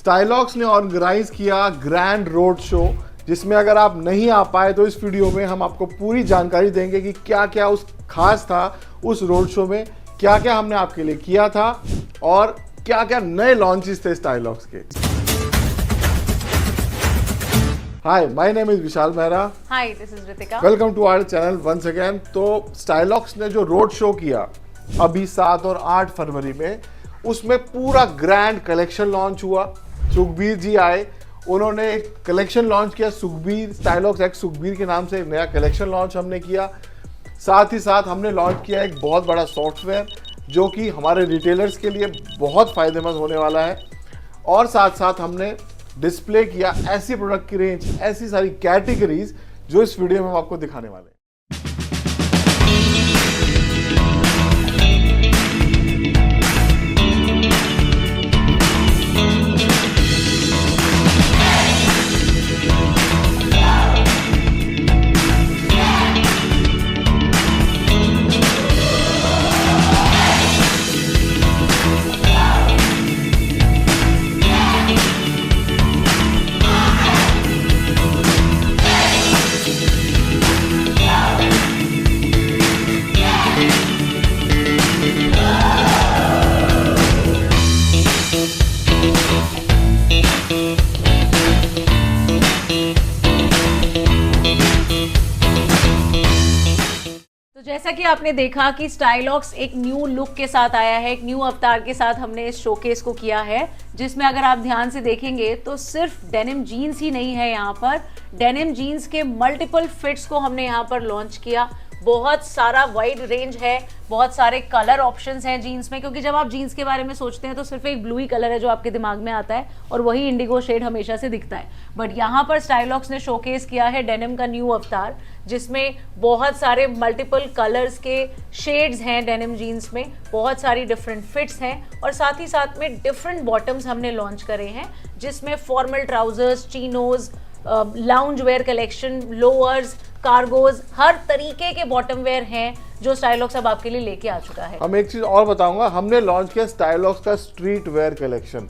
स्टाइलॉक्स ने ऑर्गेनाइज किया grand road show, जिसमें अगर आप नहीं आ पाए तो इस वीडियो में हम आपको पूरी जानकारी देंगे कि क्या क्या उस खास था उस रोड शो में, क्या क्या हमने आपके लिए किया था और क्या क्या नए लॉन्चेस थे स्टाइलॉक्स के। Hi, my name is Vishal Mehra. Hi, this is Ritika. Welcome to our channel once again. तो स्टाइलॉक्स ने जो रोड शो किया अभी 7 और 8 फरवरी में, उसमें पूरा ग्रैंड कलेक्शन लॉन्च हुआ। सुखबीर जी आए, उन्होंने एक कलेक्शन लॉन्च किया, सुखबीर स्टाइलॉक्स एक्स सुखबीर के नाम से एक नया कलेक्शन लॉन्च हमने किया। साथ ही साथ हमने लॉन्च किया एक बहुत बड़ा सॉफ्टवेयर जो कि हमारे रिटेलर्स के लिए बहुत फ़ायदेमंद होने वाला है। और साथ साथ हमने डिस्प्ले किया ऐसी प्रोडक्ट की रेंज, ऐसी सारी कैटेगरीज जो इस वीडियो में हम आपको दिखाने वाले हैं। जैसा कि आपने देखा कि स्टाइलॉक्स एक न्यू लुक के साथ आया है, एक न्यू अवतार के साथ हमने इस शोकेस को किया है, जिसमें अगर आप ध्यान से देखेंगे तो सिर्फ डेनिम जीन्स ही नहीं है। यहाँ पर डेनिम जीन्स के मल्टीपल फिट्स को हमने यहाँ पर लॉन्च किया। बहुत सारा वाइड रेंज है, बहुत सारे कलर ऑप्शंस हैं जीन्स में, क्योंकि जब आप जीन्स के बारे में सोचते हैं तो सिर्फ एक ब्लू ही कलर है जो आपके दिमाग में आता है और वही इंडिगो शेड हमेशा से दिखता है। बट यहाँ पर स्टाइलॉक्स ने शोकेस किया है डेनिम का न्यू अवतार, जिसमें बहुत सारे मल्टीपल कलर्स के शेड्स हैं डेनिम जीन्स में, बहुत सारी डिफरेंट फिट्स हैं और साथ ही साथ में डिफरेंट बॉटम्स हमने लॉन्च करे हैं, जिसमें formal trousers, chinos, lounge wear collection, lowers, cargos, हर तरीके के बॉटम वेयर हैं जो स्टाइलॉक्स अब आपके लिए लेके आ चुका है। हम एक चीज और बताऊंगा, हमने लॉन्च किया स्टाइलॉक्स का स्ट्रीट वेयर कलेक्शन।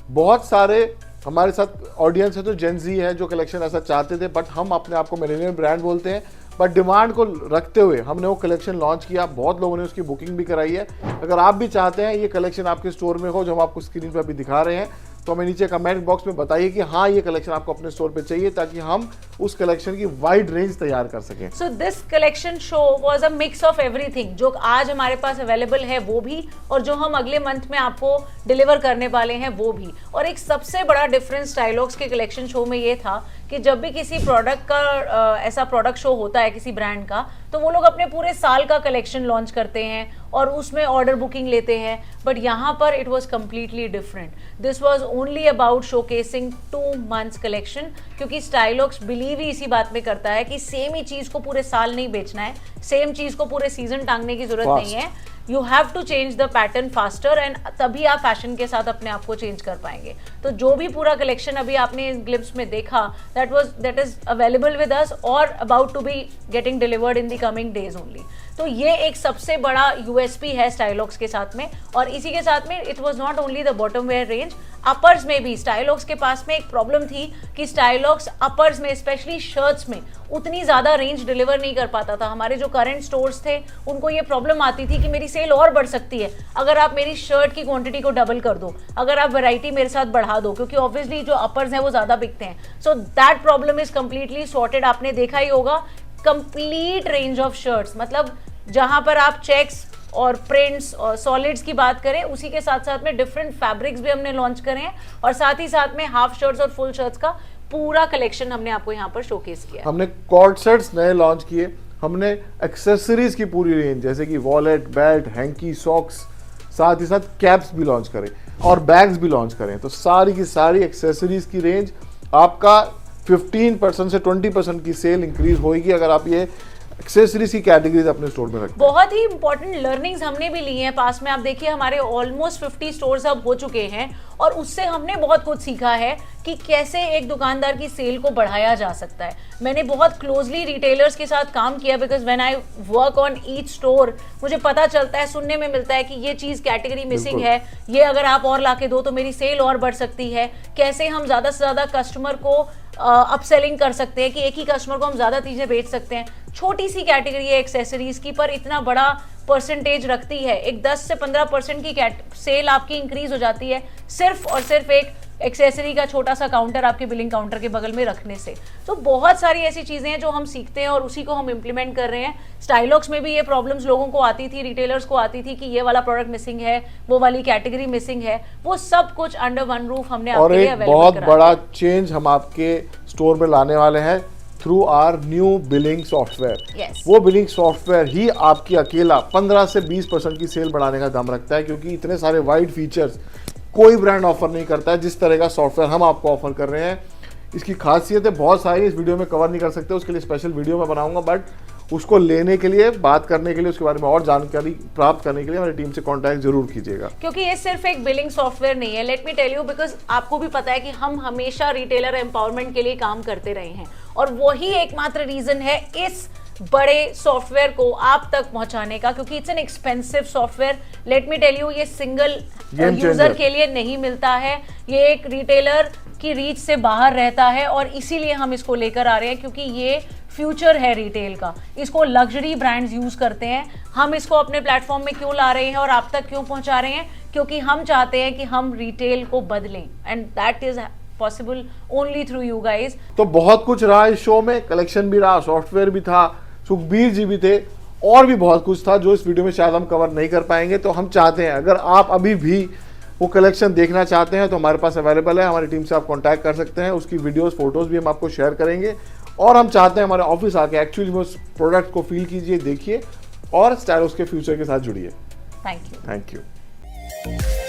बहुत सारे हमारे साथ ऑडियंस है तो जेनजी है जो कलेक्शन ऐसा चाहते थे, बट हम अपने आप को मिलेनियल ब्रांड बोलते हैं, बट डिमांड को रखते हुए हमने वो कलेक्शन लॉन्च किया। बहुत लोगों ने उसकी बुकिंग भी कराई है। अगर आप भी चाहते हैं ये कलेक्शन आपके स्टोर में हो, जो हम आपको स्क्रीन पर अभी दिखा रहे हैं, तो हमें नीचे कमेंट बॉक्स में बताइए कि हाँ ये कलेक्शन आपको अपने स्टोर पे चाहिए, ताकि हम उस कलेक्शन की वाइड रेंज तैयार कर सकें। So this collection show was a mix of everything. जो आज हमारे पास अवेलेबल है वो भी, और जो हम अगले मंथ में आपको डिलीवर करने वाले हैं वो भी। और एक सबसे बड़ा डिफरेंस स्टाइलॉक्स के कलेक्शन शो में ये था कि जब भी किसी प्रोडक्ट का ऐसा प्रोडक्ट शो होता है किसी ब्रांड का, तो वो लोग अपने पूरे साल का कलेक्शन लॉन्च करते हैं और उसमें ऑर्डर बुकिंग लेते हैं। बट यहाँ पर it was completely different. This was only about showcasing 2 months collection, क्योंकि स्टाइलॉक्स बिलीव ही इसी बात में करता है कि सेम ही चीज को पूरे साल नहीं बेचना है, सेम चीज को पूरे सीजन टांगने की जरूरत नहीं है। You have to change the pattern faster, and तभी आप फैशन के साथ अपने आप को चेंज कर पाएंगे। तो जो भी पूरा कलेक्शन अभी आपने ग्लिम्स में देखा, that is available with us और about to be getting delivered in the coming days only. तो ये एक सबसे बड़ा यूएसपी है स्टाइलॉक्स के साथ में। और इसी के साथ में it was not only the bottom wear range, uppers में भी स्टाइलॉक्स के पास में एक प्रॉब्लम थी कि स्टाइलॉक्स अपर्स में, स्पेशली शर्ट्स में, उतनी ज्यादा रेंज डिलीवर नहीं कर पाता था। हमारे जो करंट स्टोर्स थे उनको ये प्रॉब्लम आती थी कि मेरी सेल और बढ़ सकती है अगर आप मेरी शर्ट की क्वांटिटी को डबल कर दो, अगर आप वैरायटी मेरे साथ बढ़ा दो, क्योंकि ऑब्वियसली जो अपर्स हैं वो ज्यादा बिकते हैं। So that problem is completely sorted. आपने देखा ही होगा कंप्लीट रेंज ऑफ शर्ट्स, मतलब जहां पर आप चेक्स और प्रिंट्स और सॉलिड्स की बात करें, उसी के साथ साथ में डिफरेंट फैब्रिक्स भी हमने लॉन्च करे हैं और साथ ही साथ में हाफ शर्ट्स और फुल शर्ट्स का पूरा कलेक्शन हमने आपको यहाँ पर शोकेस किया। हमने कॉर्ड सेट्स नए लॉन्च किए, हमने एक्सेसरीज की पूरी रेंज जैसे कि वॉलेट, बेल्ट, हैंकी, सॉक्स, साथ ही साथ कैप्स भी लॉन्च करें और बैग्स भी लॉन्च करें। तो सारी की सारी एक्सेसरीज की रेंज आपका 15% से 20% की सेल इंक्रीज होगी अगर आप ये एक्सेसरीज की कैटेगरीज अपने स्टोर में रखते हैं। बहुत ही इंपॉर्टेंट लर्निंग्स हमने भी ली हैं पास में। आप देखिए हमारे ऑलमोस्ट 50 स्टोर्स अब हो चुके हैं और उससे हमने बहुत कुछ सीखा है कि कैसे एक दुकानदार की सेल को बढ़ाया जा सकता है। मैंने बहुत क्लोजली रिटेलर्स के साथ काम किया because when I work on each store मुझे पता चलता है, सुनने में मिलता है कि ये चीज़ कैटेगरी मिसिंग है, ये अगर आप और लाके दो तो मेरी सेल और बढ़ सकती है। कैसे हम ज़्यादा से ज़्यादा कस्टमर को अपसेलिंग कर सकते हैं कि एक ही कस्टमर को हम ज़्यादा चीज़ें बेच सकते हैं। छोटी सी कैटेगरी है एक्सेसरीज की पर इतना बड़ा परसेंटेज रखती है। एक 10 से 15% की सेल आपकी इंक्रीज हो जाती है सिर्फ और सिर्फ एक एक्सेसरी का छोटा सा काउंटर आपके बिलिंग काउंटर के बगल में रखने से। तो बहुत सारी ऐसी चीजें हैं जो हम सीखते हैं और उसी को हम इम्प्लीमेंट कर रहे हैं। स्टाइलॉक्स में भी ये प्रॉब्लम्स लोगों को आती थी, रिटेलर्स को आती थी कि ये वाला प्रोडक्ट मिसिंग है, वो वाली कैटेगरी मिसिंग है, वो सब कुछ अंडर वन रूफ हमने आपके लिए अवेलेबल बहुत करा बड़ा चेंज हम आपके स्टोर में लाने वाले हैं through our new billing software. Yes. वो बिलिंग सॉफ्टवेयर ही आपकी अकेला 15 से 20% की सेल बढ़ाने का दम रखता है, क्योंकि इतने सारे वाइड फीचर्स कोई ब्रांड ऑफर नहीं करता है जिस तरह का सॉफ्टवेयर हम आपको ऑफर कर रहे हैं। इसकी खासियतें बहुत सारी इस वीडियो में कवर नहीं कर सकते, उसके लिए स्पेशल वीडियो मैं बनाऊंगा, बट उसको लेने के लिए, बात करने के लिए, उसके बारे में और जानकारी प्राप्त करने के लिए हमारी टीम से कांटेक्ट जरूर कीजिएगा। क्योंकि ये सिर्फ एक बिलिंग सॉफ्टवेयर नहीं है, let me tell you, because आपको भी पता है कि हम हमेशा रिटेलर एम्पावरमेंट के लिए काम करते रहे हैं और वही एकमात्र रीजन है इस बड़े सॉफ्टवेयर को आप तक पहुंचाने का, क्योंकि it's an expensive software. Let me tell you, ये सिंगल यूजर के लिए नहीं मिलता है, ये एक रिटेलर की रीच से बाहर रहता है और इसीलिए हम इसको लेकर आ रहे हैं, क्योंकि ये फ्यूचर है रिटेल का। इसको लग्जरी ब्रांड्स यूज करते हैं। हम इसको अपने प्लेटफॉर्म में क्यों ला रहे हैं और आप तक क्यों पहुंचा रहे हैं? क्योंकि हम चाहते हैं कि हम रिटेल को बदलें and that is possible only through you guys. तो बहुत कुछ रहा इस शो में, कलेक्शन भी रहा, सॉफ्टवेयर भी था, सुखबीर जी भी थे, और भी बहुत कुछ था जो इस वीडियो में शायद हम कवर नहीं कर पाएंगे। तो हम चाहते हैं अगर आप अभी भी वो कलेक्शन देखना चाहते हैं तो हमारे पास अवेलेबल है, हमारी टीम से आप कांटेक्ट कर सकते हैं। उसकी वीडियोस, फोटोज भी हम आपको शेयर करेंगे और हम चाहते हैं हमारे ऑफिस आके एक्चुअली में उस प्रोडक्ट को फील कीजिए, देखिए और स्टाइलॉक्स के फ्यूचर के साथ जुड़िए। Thank you. Thank you.